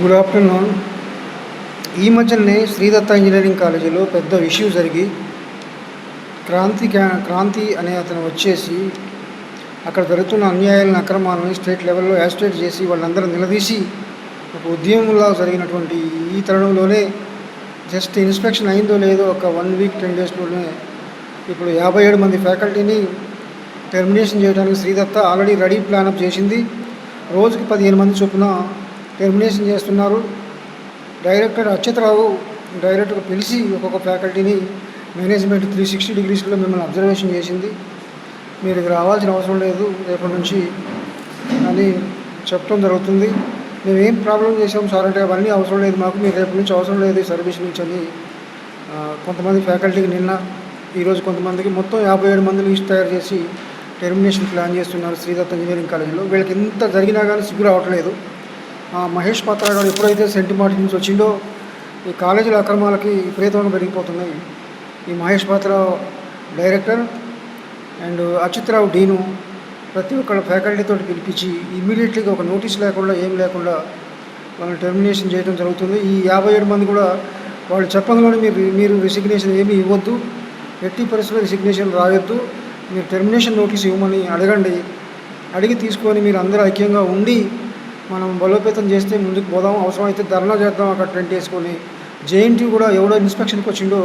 Good afternoon. ఈ మధ్యనే Sridatta engineering కాలేజీలో పెద్ద ఇష్యూ జరిగి క్రాంతి అనే అతను వచ్చేసి అక్కడ జరుగుతున్న అన్యాయాలను అక్రమాలను స్టేట్ లెవెల్లో యాజిటేట్ చేసి వాళ్ళందరూ నిలదీసి ఒక ఉద్యమంలా జరిగినటువంటి ఈ తరుణంలోనే జస్ట్ ఇన్స్పెక్షన్ అయిందో లేదో ఒక 1 వీక్ 10 డేస్లోనే ఇప్పుడు 57 మంది ఫ్యాకల్టీని టెర్మినేషన్ చేయడానికి శ్రీదత్త ఆల్రెడీ రెడీ ప్లానప్ చేసింది. రోజుకి 15 మంది చొప్పున టెర్మినేషన్ చేస్తున్నారు. డైరెక్టర్ అచ్యుతరావు డైరెక్ట్గా పిలిచి ఒక్కొక్క ఫ్యాకల్టీని మేనేజ్మెంట్ 360 డిగ్రీస్లో మిమ్మల్ని అబ్జర్వేషన్ చేసింది. మీరు ఇది రావాల్సిన అవసరం లేదు రేపటి నుంచి అని చెప్పడం జరుగుతుంది. మేము ఏం ప్రాబ్లం చేసాం సార్ అంటే అవన్నీ అవసరం లేదు మాకు, మీరు రేపటి నుంచి అవసరం లేదు సర్వీస్ నుంచి అని కొంతమంది ఫ్యాకల్టీకి నిన్న ఈరోజు కొంతమందికి మొత్తం 57 మంది లిస్ట్ తయారు చేసి టెర్మినేషన్ ప్లాన్ చేస్తున్నారు శ్రీదత్త ఇంజనీరింగ్ కాలేజీలో. వీళ్ళకి ఎంత జరిగినా కానీ సిగ్గు రావట్లేదు. మహేష్ పాత్ర గారు ఎప్పుడైతే సెంట్ మార్టిన్ నుంచి వచ్చిందో ఈ కాలేజీల అక్రమాలకి విపరీతంగా పెరిగిపోతున్నాయి. ఈ మహేష్ పాత్ర డైరెక్టర్ అండ్ అచ్యుతరావు డీను ప్రతి ఒక్క ఫ్యాకల్టీతో పిలిపించి ఇమ్మీడియట్లీగా ఒక నోటీస్ లేకుండా ఏం లేకుండా వాళ్ళని టెర్మినేషన్ చేయడం జరుగుతుంది. ఈ 57 మంది కూడా వాళ్ళు చెప్పంగానే మీరు రిసిగ్నేషన్ ఏమీ ఇవ్వద్దు, ఎట్టి పరిస్థితుల్లో రిసిగ్నేషన్ రాయొద్దు, మీరు టెర్మినేషన్ నోటీస్ ఇవ్వమని అడిగి తీసుకొని మీరు అందరూ ఐక్యంగా ఉండి మనం బలోపేతం చేస్తే ముందుకు పోదాం. అవసరమైతే ధర్నా చేద్దాం అక్కడ టెంట్ వేసుకొని. జేఎన్టీ కూడా ఎవడో ఇన్స్పెక్షన్కి వచ్చిండో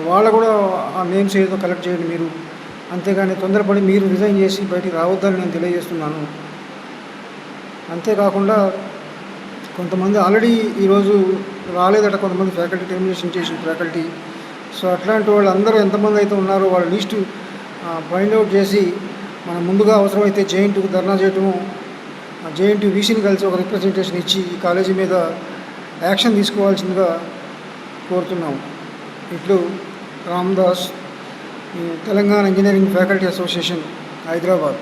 వాళ్ళు కూడా ఆ నేమ్స్ ఏదో కలెక్ట్ చేయండి మీరు, అంతేగాని తొందరపడి మీరు రిజైన్ చేసి బయటికి రావద్దని నేను తెలియజేస్తున్నాను. అంతేకాకుండా కొంతమంది ఆల్రెడీ ఈరోజు రాలేదట, కొంతమంది ఫ్యాకల్టీ టెర్మినేషన్ చేసిన ఫ్యాకల్టీ. సో అట్లాంటి వాళ్ళు అందరూ ఎంతమంది అయితే ఉన్నారో వాళ్ళ లిస్టు ఫైండ్ అవుట్ చేసి మనం ముందుగా అవసరమైతే జేఎన్టీకి ధర్నా చేయటము, జేఎన్టీ వీసీని కలిసి ఒక రిప్రజెంటేషన్ ఇచ్చి ఈ కాలేజీ మీద యాక్షన్ తీసుకోవాల్సిందిగా కోరుతున్నాము. ఇట్లు Ramdas, Telangana engineering faculty association, Hyderabad.